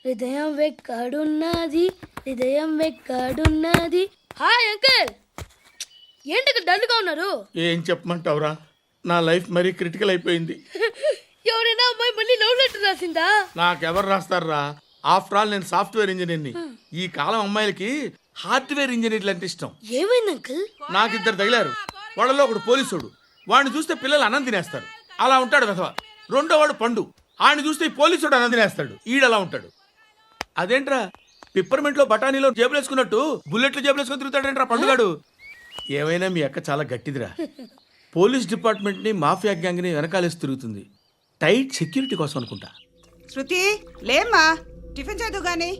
హృదయం వెక్కడున్నది, హృదయం వెక్కడున్నది. Hi uncle, ఏంటి డల్గా ఉన్నారు? ఏం చెప్పమంటావురా, నా లైఫ్ మరీ క్రిటికల్ అయిపోయింది. ఎవరైనా అమ్మాయి మళ్ళీ లవ్ లెటర్ రాసిందా? నాకెవరు రాస్తారా? ఆఫ్టర్ ఆల్ నేను సాఫ్ట్వేర్ ఇంజనీర్ని. ఈ కాలం అమ్మాయిలకి హార్డ్వేర్ ఇంజనీర్లు అంటే ఇష్టం. ఏమైంది అంకుల్? నాకు ఇద్దరు తగిలారు. వాళ్ళలో ఒకడు పోలీసుడు. వాడిని చూస్తే పిల్లలు అన్నం తినేస్తారు, అలా ఉంటాడు వెధవ. రెండో వాడు పండు. ఆయన చూస్తే ఈ పోలీసుడు అన్నం తినేస్తాడు, ఈడలా ఉంటాడు. అదేంట్రా పిప్పర్మెంట్ లో బఠానీలో జేబులు వేసుకున్నట్టు బుల్లెట్లు జేబులు వేసుకుని తిరుగుతాడేంట్రా పండుగాడు. ఏమైనా మీ అక్క చాలా గట్టిదిరా. పోలీస్ డిపార్ట్మెంట్ ని మాఫియా గ్యాంగ్ ని వెనకాలేసి తిరుగుతుంది. టైట్ సెక్యూరిటీ కోసం అనుకుంటా. శృతి లేమ్మా, టిఫిన్ చేద్దు గాని.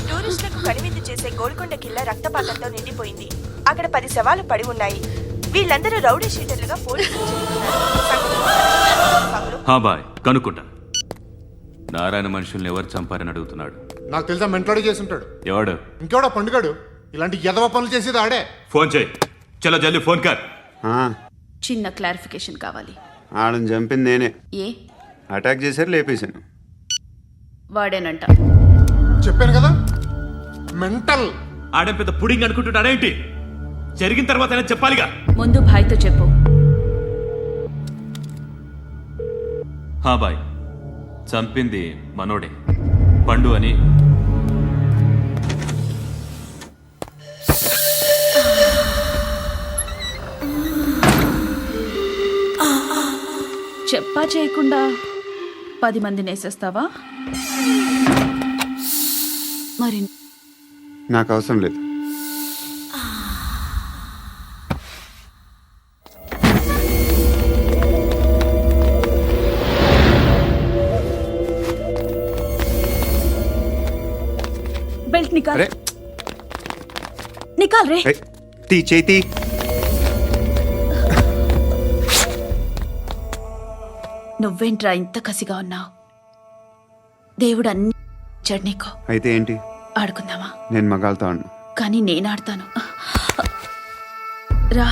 టూరిస్టులకు కనువిందు చేసే గోల్కొండ కిల్లా రక్తపాతంతో నిండిపోయింది. అక్కడ 10 శవాలు పడి ఉన్నాయి. వీళ్ళందరూ రౌడీ షీటర్లుగా పోలీసులు బాయ్ కనుక్కుంటా. నారాయణ మనుషుల్ని ఎవరు చంపారని అడుగుతున్నాడు. నాకు తెలుసా, మెంటలాడి చేసి ఉంటాడు. ఎవడు? ఇంకెవడా పండుగాడు. ఇలాంటి ఎదవ పనులు చేసేది ఆడే. ఫోన్ చేయి. చలో జల్దీ ఫోన్ కర్. చిన్న క్లారిఫికేషన్ కావాలి. ఆడని చంపింది నేనే. ఏ అటాక్ చేశారు, లేపేశాను. వాడేనంట. చెప్పాను కదా, మెంటల్. ఆడే పెద్ద పుడింగ్ అనుకుంటున్నాడేంటి? జరిగిన తర్వాత చెప్పాలిగా. ముందు భాయ్తో చెప్పు. బాయ్ చంపింది మనోడే, పండు అని. చెప్పా చేయకుండా 10 మందిని వేసేస్తావా? మరి నాకు అవసరం లేదు. బెల్ట్ నికాల్. అరే నికాల్ రే. తీ చేతి. నువ్వేంట్రా ఇంత కసిగా ఉన్నావు? దేవుడు అన్ని ఇచ్చాడు నీకు. అయితే ఏంటి? ఆడుకుందామా? నేను మగాళ్ళతో ఆడను. కానీ నేను ఆడతాను. రా.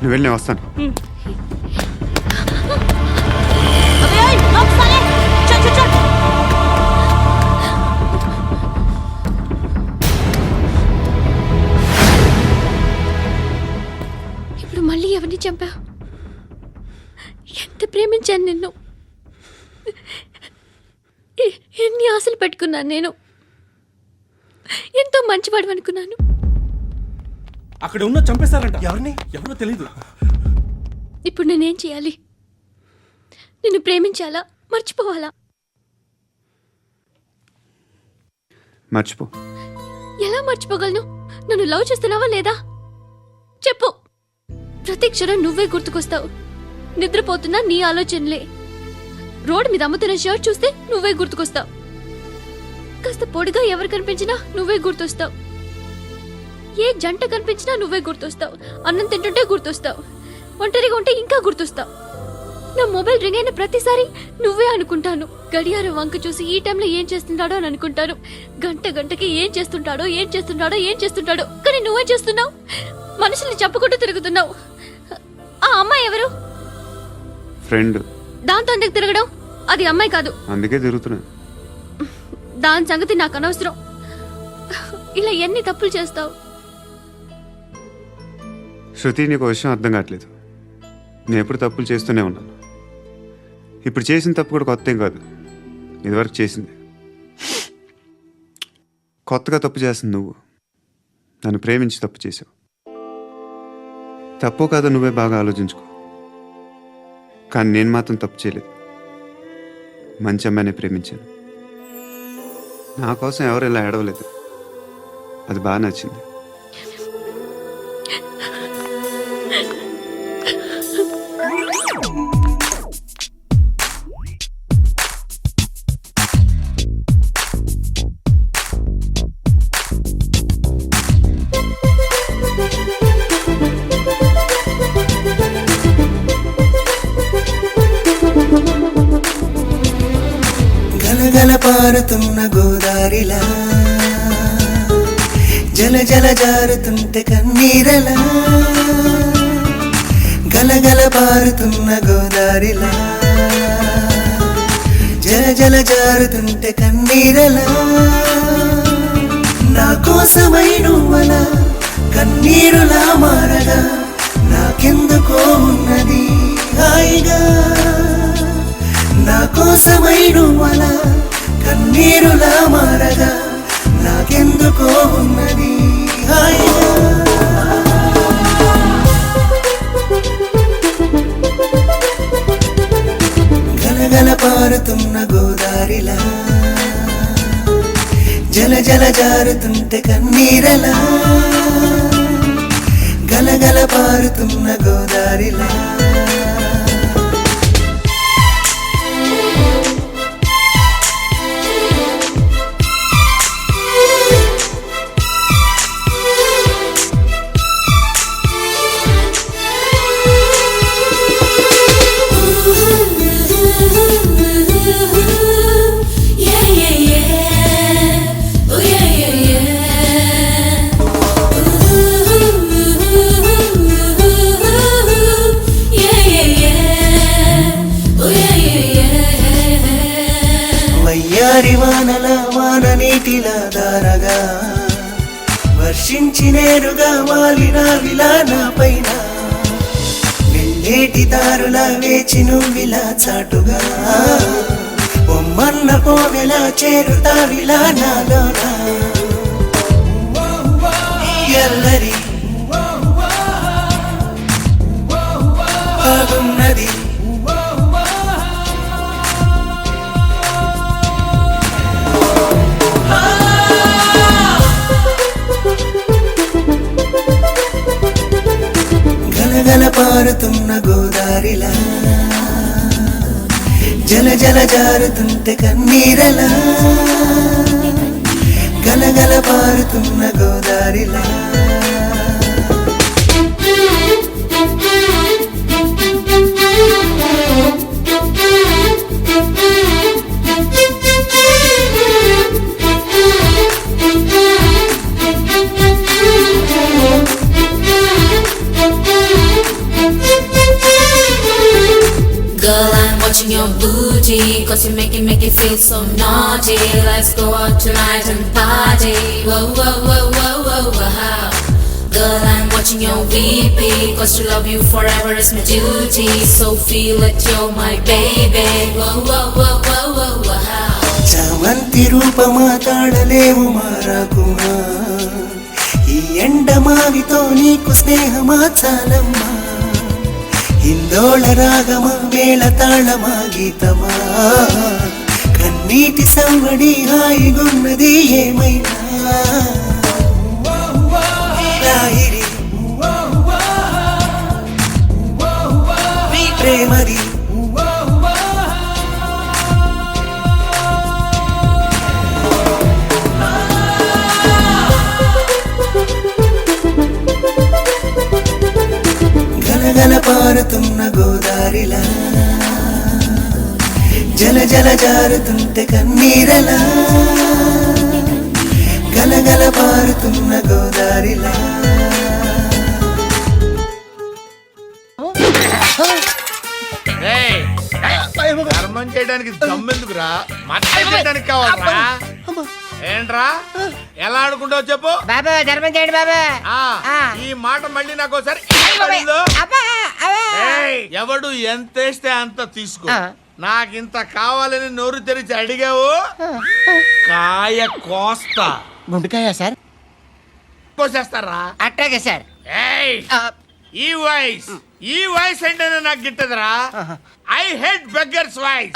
నువ్వు వెళ్ళి నేను వస్తాను. ఇప్పుడు మళ్ళీ ఎవరిని చంపా? ఎంత ప్రేమించాను నిన్ను, ఎన్ని ఆశలు పెట్టుకున్నాను నేను. ఎంతో మంచివాడు అనుకున్నాను. అక్కడ ఉన్న చంపేశారంట. ఎవరిని? ఎవరో తెలీదు. ఇప్పుడు నేనేం చేయాలి? నిన్ను ప్రేమించాలా, మర్చిపోవాలా? మర్చిపో. ఎలా మర్చిపోగలను? నన్ను లవ్ చేస్తున్నావా లేదా చెప్పు. ప్రతి క్షణం నువ్వే గుర్తుకొస్తావు. నిద్రపోతున్నా నీ ఆలోచనలే. రోడ్డు మీద అమ్ముతున్న షర్ట్ చూస్తే నువ్వే గుర్తుకొస్తావు. కాస్త పొడిగా ఎవరు కనిపించినా నువ్వే గుర్తొస్తావు. ఏ జంట కనిపించినా నువ్వే గుర్తొస్తావు. అన్నం తింటుంటే గుర్తొస్తావు. ఒంటరిగా ఉంటే ఇంకా గుర్తొస్తావు. నా మొబైల్ రింగ్ అయిన ప్రతిసారి నువ్వే అనుకుంటాను. గడియారం వంక చూసి ఈ టైంలో ఏం చేస్తుంటాడో అని అనుకుంటాను. గంటకి ఏం చేస్తుంటాడో కానీ నువ్వే చేస్తున్నావు. మనుషుల్ని చెప్పుకుంటూ తిరుగుతున్నావు. ఆ అమ్మాయి ఎవరు? ఫ్రెండ్. దాంతో ఎందుకు తిరగడం? అది అమ్మాయి కాదు. అందుకే తిరుగుతున్నా. దాని సంగతి నాకు అనవసరం. ఇలా ఎన్ని తప్పులు చేస్తావు? శృతి, నీకు విషయం అర్థం కావట్లేదు. నేను ఎప్పుడు తప్పులు చేస్తూనే ఉన్నాను. ఇప్పుడు చేసిన తప్పు కూడా కొత్త ఏం కాదు. ఇదివరకు చేసింది. కొత్తగా తప్పు చేస్తుంది నువ్వు. నన్ను ప్రేమించి తప్పు చేసావు. తప్పో కాదో నువ్వే బాగా ఆలోచించుకో. కానీ నేను మాత్రం తప్పు చేయలేదు. మంచి అమ్మాయిని ప్రేమించాను. నా కోసం ఎవరు ఇలా ఏడవలేదు. అది బాగా నచ్చింది. గలగల పారుతున్న గోదారిలా జల జల జారుతుంటే కన్నీరలా. గలగల పారుతున్న గోదారిలా జల జల జారుతుంటే కన్నీరలా. నా కోసమై నువ్వలా కన్నీరులా మారగా నాకెందుకో ఉన్నది హాయిగా. నా కోసమై నువ్వలా కన్నీరులా మారగా నాకెందుకో ఉన్నది హాయిగా. గలగల పారుతున్న గోదారిలా జల జల జారుతుంటే కన్నీరలా. గలగల పారుతున్న గోదారిలా వానల వాన నీటిలా దారగా వర్షించి నేరుగా వాలిన విలానా పైన వెళ్ళేటి దారులా వేచి నువ్విలా చాటుగా బొమ్మన్న పోవెలా చేరుతా విలానాలోనా. ఎల్లరి బాగున్నది గలగల పారుతున్న గోదారిలా జల జల జారుతుంటే కన్నీరలా. గలగల పారుతున్న గోదారిలా Girl, I'm watching your booty, cause you make it feel so naughty. Let's go out tonight and party. Whoa, whoa, whoa, whoa, whoa, whoa. Girl, I'm watching your VP, cause to love you forever is my duty. So feel it, you're my baby. Whoa, whoa, whoa, whoa, whoa, whoa. చామంతి రూపమా తాడలేవు మారాకుమా. ఈ ఎండమావితో నీకు స్నేహమా చాలమ్మా. హిందోళ రాగమా మేళ తాళమా గీతమా కన్నీటి సవ్వడి హాయిగున్నది ఏమైనా లాహిరి నీ ప్రేమది గలగల పారుతున్న గోదారిలా జల జల జారుతుంటే కన్నీరలా గలగల పారుతున్న గోదారిలా ఏయ్, ధర్మం చేయడానికి దమ్మెందుకురా మతం చేయడానికి కావాలరా ఏంట్రా ఎలా ఆడుకుంటావు చెప్పు బాబా ధర్మం చేయండి బాబా ఆ, ఈ మాట మళ్ళీ నాకు ఒకసారి పడిందో? ఏయ్, ఎవడు ఎంత వేస్తే అంత తీసుకో నాకింత కావాలని నోరు తెరిచి అడిగావు కాయ కోస్తా గుండెకాయ సార్ కోసేస్తారా అట్టాగే సార్ ఏయ్, ఈ వాయిస్ అంటేనే నాకు గిట్టదురా ఐ హేట్ బెగ్గర్స్ వాయిస్